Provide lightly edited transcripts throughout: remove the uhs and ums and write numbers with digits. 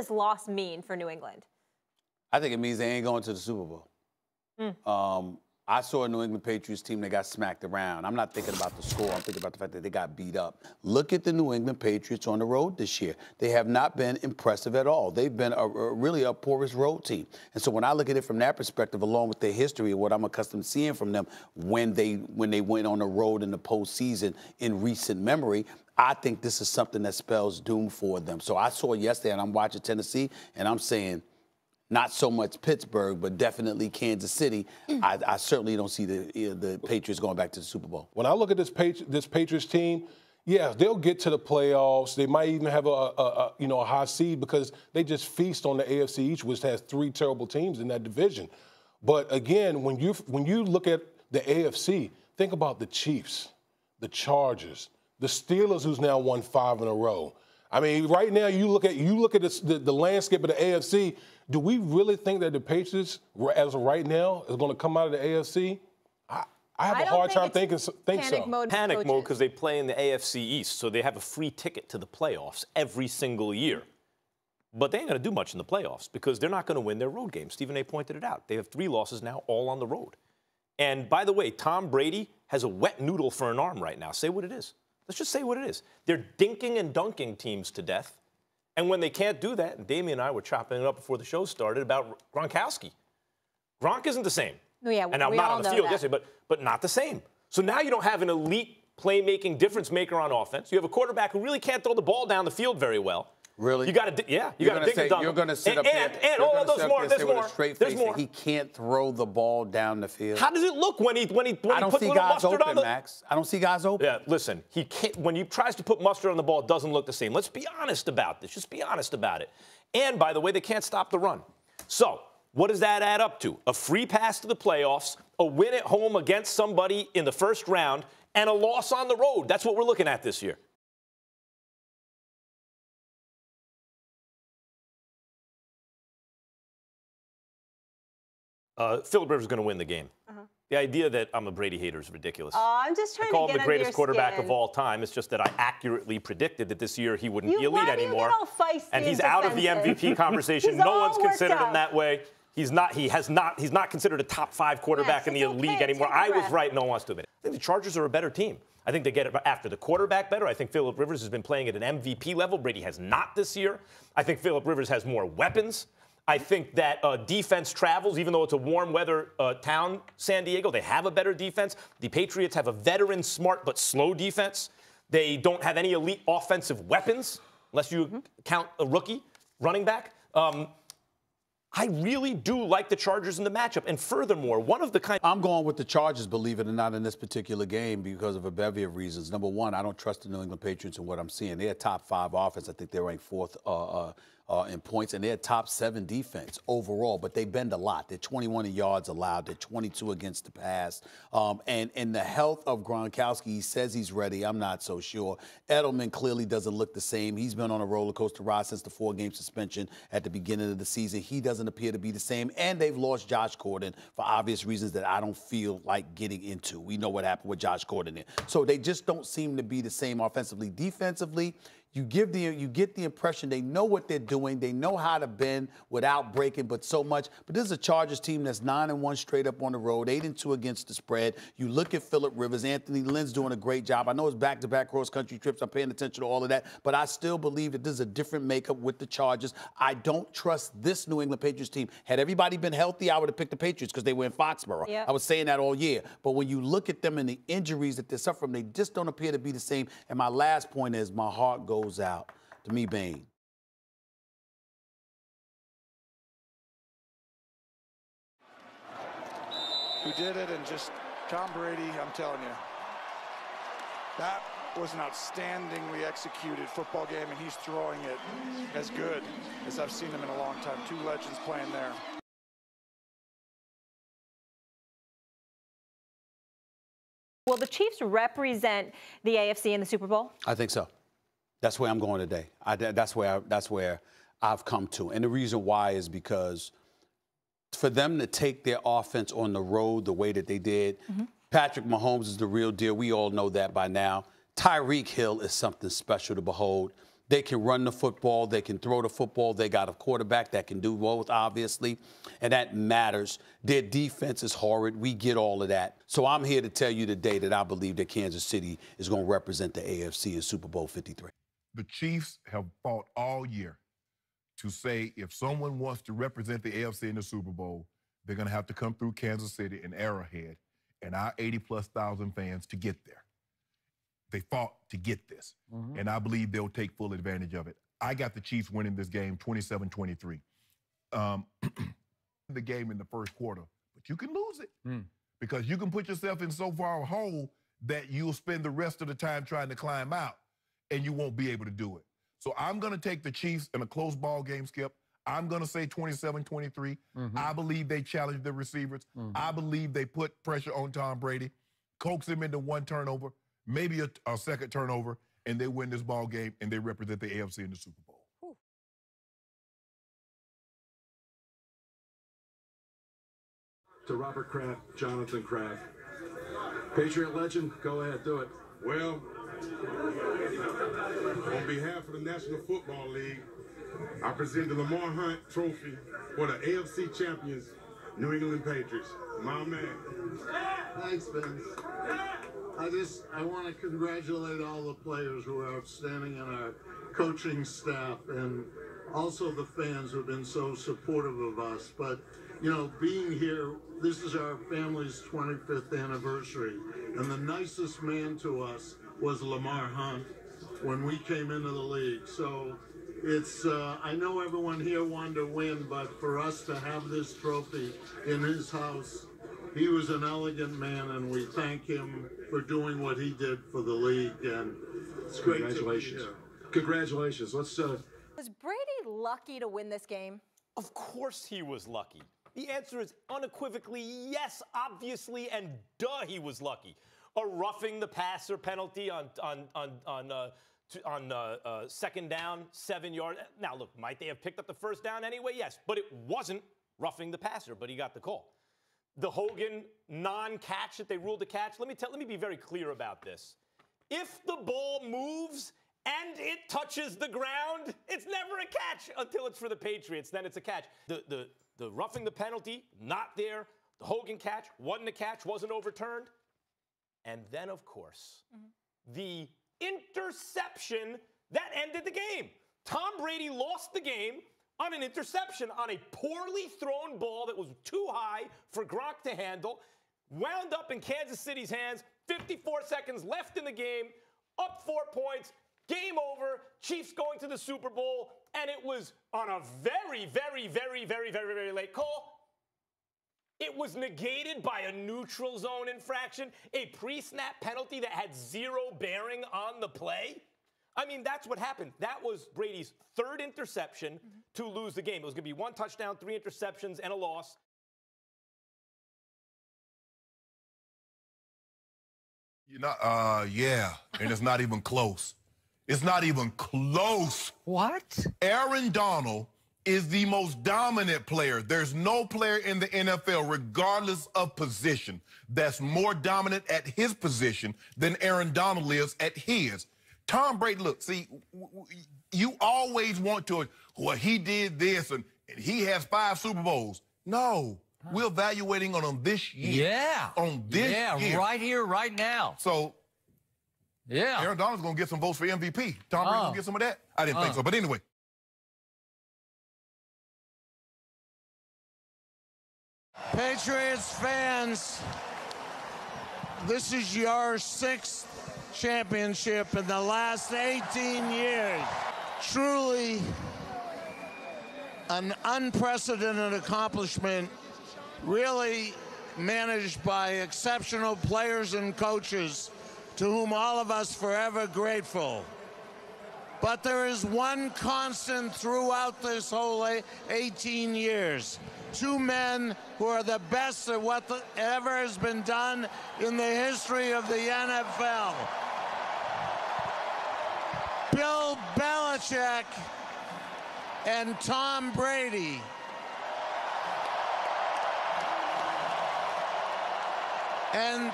this loss mean for New England? I think it means they ain't going to the Super Bowl. I saw a New England Patriots team that got smacked around. I'm not thinking about the score. I'm thinking about the fact that they got beat up. Look at the New England Patriots on the road this year. They have not been impressive at all. They've been really a porous road team. And so when I look at it from that perspective, along with their history and what I'm accustomed to seeing from them when they went on the road in the postseason in recent memory, I think this is something that spells doom for them. So I saw yesterday, and I'm watching Tennessee, and I'm saying, not so much Pittsburgh, but definitely Kansas City. I certainly don't see the Patriots going back to the Super Bowl. When I look at this Patriots team, yeah, they'll get to the playoffs. They might even have a high seed because they just feast on the AFC East, which has 3 terrible teams in that division. But again, when you look at the AFC, think about the Chiefs, the Chargers, the Steelers, who's now won 5 in a row. I mean, right now you look at the landscape of the AFC. Do we really think that the Patriots, as of right now, is going to come out of the AFC? I have a hard time thinking so. Panic mode because they play in the AFC East, so they have a free ticket to the playoffs every single year. But they ain't going to do much in the playoffs because they're not going to win their road games. Stephen A. pointed it out. They have 3 losses now, all on the road. And by the way, Tom Brady has a wet noodle for an arm right now. Say what it is. Let's just say what it is. They're dinking and dunking teams to death. And when they can't do that, and Damien and I were chopping it up before the show started about Gronkowski. Gronk isn't the same. Oh, yeah, and I'm not on the field yesterday, but not the same. So now you don't have an elite playmaking difference maker on offense. You have a quarterback who really can't throw the ball down the field very well. Really? You got to, yeah. You got to dig and dunk. You're going to sit up there. And all of those more. There's more. There's more. He can't throw the ball down the field. How does it look when he puts a little mustard on the? Max. I don't see guys open. Yeah, listen. He can't. When he tries to put mustard on the ball, it doesn't look the same. Let's be honest about this. Just be honest about it. And by the way, they can't stop the run. So what does that add up to? A free pass to the playoffs, a win at home against somebody in the first round, and a loss on the road. That's what we're looking at this year. Philip Rivers is going to win the game. The idea that I'm a Brady hater is ridiculous. I'm just trying to get under your skin. I call him the greatest quarterback of all time. It's just that I accurately predicted that this year he wouldn't be elite anymore. And he's out of the MVP conversation. No one's considered him that way. He's not considered a top 5 quarterback in the league anymore. I was right. No one wants to admit it. I think the Chargers are a better team. I think they get it after the quarterback better. I think Philip Rivers has been playing at an MVP level. Brady has not this year. I think Philip Rivers has more weapons. I think that defense travels, even though it's a warm weather town, San Diego. They have a better defense. The Patriots have a veteran, smart, but slow defense. They don't have any elite offensive weapons, unless you count a rookie running back. I really do like the Chargers in the matchup. And furthermore, I'm going with the Chargers, believe it or not, in this particular game because of a bevy of reasons. Number one, I don't trust the New England Patriots in what I'm seeing. They're a top 5 offense. I think they're ranked 4th in points, and they're top 7 defense overall, but they bend a lot. They're 21 in yards allowed. They're 22 against the pass. And the health of Gronkowski, he says he's ready. I'm not so sure. Edelman clearly doesn't look the same. He's been on a roller coaster ride since the 4-game suspension at the beginning of the season. He doesn't appear to be the same, and they've lost Josh Gordon for obvious reasons that I don't feel like getting into. We know what happened with Josh Gordon there. So they just don't seem to be the same offensively. Defensively, you get the impression they know what they're doing. They know how to bend without breaking, but so much. But this is a Chargers team that's 9-1 straight up on the road, 8-2 against the spread. You look at Philip Rivers. Anthony Lynn's doing a great job. I know it's back-to-back cross-country trips. I'm paying attention to all of that. But I still believe that this is a different makeup with the Chargers. I don't trust this New England Patriots team. Had everybody been healthy, I would have picked the Patriots because they were in Foxborough. Yep. I was saying that all year. But when you look at them and the injuries that they're suffering, they just don't appear to be the same. And my last point is my heart goes out to me, Bain. Who did it, and just Tom Brady, I'm telling you, that was an outstandingly executed football game, and he's throwing it as good as I've seen him in a long time. 2 legends playing there. Will the Chiefs represent the AFC in the Super Bowl? I think so. That's where I'm going today. That's where I've come to. And the reason why is because for them to take their offense on the road the way that they did, Patrick Mahomes is the real deal. We all know that by now. Tyreek Hill is something special to behold. They can run the football. They can throw the football. They got a quarterback that can do both, obviously, and that matters. Their defense is horrid. We get all of that. So I'm here to tell you today that I believe that Kansas City is going to represent the AFC in Super Bowl 53. The Chiefs have fought all year to say if someone wants to represent the AFC in the Super Bowl, they're going to have to come through Kansas City and Arrowhead and our 80-plus thousand fans to get there. They fought to get this, and I believe they'll take full advantage of it. I got the Chiefs winning this game 27-23. The game in the first quarter, but you can lose it because you can put yourself in so far a hole that you'll spend the rest of the time trying to climb out, and you won't be able to do it. So I'm going to take the Chiefs in a close ball game, Skip. I'm going to say 27-23. I believe they challenge the receivers. I believe they put pressure on Tom Brady, coax him into one turnover, maybe a second turnover, and they win this ball game, and they represent the AFC in the Super Bowl. To Robert Kraft, Jonathan Kraft. Patriot legend, go ahead, do it. Well, on behalf of the National Football League, I present the Lamar Hunt Trophy for the AFC champions, New England Patriots. My man. Thanks, Vince. I want to congratulate all the players who are outstanding and our coaching staff and also the fans who have been so supportive of us. But, you know, being here, this is our family's 25th anniversary. And the nicest man to us was Lamar Hunt when we came into the league. So it's, I know everyone here wanted to win, but for us to have this trophy in his house, he was an elegant man, and we thank him for doing what he did for the league. And it's great to be here. Congratulations. Let's. Was Brady lucky to win this game? Of course he was lucky. The answer is unequivocally yes, obviously, and duh, he was lucky. A roughing the passer penalty on second down, 7 yards. Now, look, might they have picked up the first down anyway? Yes, but it wasn't roughing the passer, but he got the call. The Hogan non-catch that they ruled a catch, let me be very clear about this. If the ball moves and it touches the ground, it's never a catch until it's for the Patriots. Then it's a catch. The roughing the penalty, not there. The Hogan catch, wasn't a catch, wasn't overturned. And then, of course, the interception that ended the game. Tom Brady lost the game on an interception on a poorly thrown ball that was too high for Gronk to handle, wound up in Kansas City's hands, 54 seconds left in the game, up 4 points, game over, Chiefs going to the Super Bowl, and it was on a very, very, very, very, very, very late call. It was negated by a neutral zone infraction, a pre-snap penalty that had zero bearing on the play. I mean, that's what happened. That was Brady's third interception to lose the game. It was going to be 1 touchdown, 3 interceptions, and a loss. Yeah, and it's not even close. It's not even close. What? Aaron Donald is the most dominant player. There's no player in the NFL, regardless of position, that's more dominant at his position than Aaron Donald is at his. Tom Brady, look, see, you always want to, well, he did this and he has 5 Super Bowls. No, we're evaluating on him this year. Yeah. On this year. Yeah, right here, right now. So, yeah, Aaron Donald's going to get some votes for MVP. Tom Brady's going to get some of that? I didn't think so, but anyway. Patriots fans, this is your 6th championship in the last 18 years. Truly an unprecedented accomplishment, really managed by exceptional players and coaches to whom all of us forever grateful. But there is one constant throughout this whole 18 years. 2 men who are the best at what ever has been done in the history of the NFL. Bill Belichick and Tom Brady. And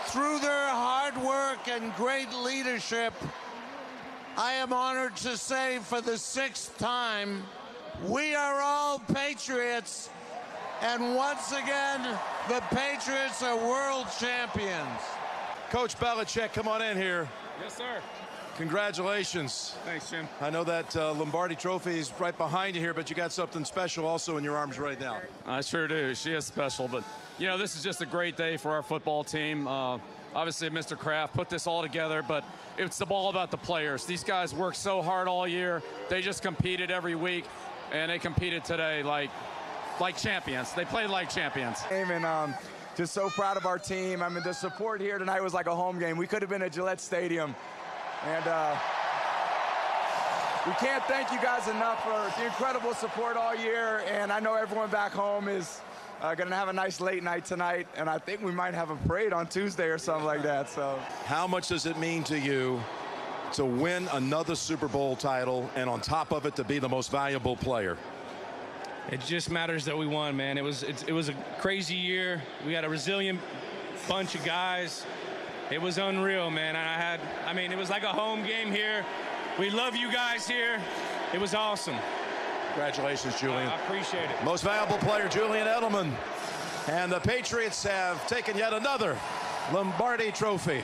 through their hard work and great leadership, I am honored to say for the 6th time, we are all Patriots. And once again, the Patriots are world champions. Coach Belichick, come on in here. Yes, sir. Congratulations. Thanks, Jim. I know that Lombardi trophy is right behind you here, but you got something special also in your arms right now. I sure do. She is special, but, you know, this is just a great day for our football team. Obviously, Mr. Kraft put this all together, but it's all about the players. These guys work so hard all year. They just competed every week, and they competed today like champions. They played like champions. And just so proud of our team. I mean, the support here tonight was like a home game. We could have been at Gillette Stadium. And we can't thank you guys enough for the incredible support all year. And I know everyone back home is going to have a nice late night tonight. And I think we might have a parade on Tuesday or something like that. So, how much does it mean to you to win another Super Bowl title and on top of it to be the most valuable player? It just matters that we won, man. It was a crazy year. We had a resilient bunch of guys. It was unreal, man. It was like a home game here. We love you guys here. It was awesome. Congratulations, Julian. I appreciate it. Most valuable player, Julian Edelman. And the Patriots have taken yet another Lombardi trophy.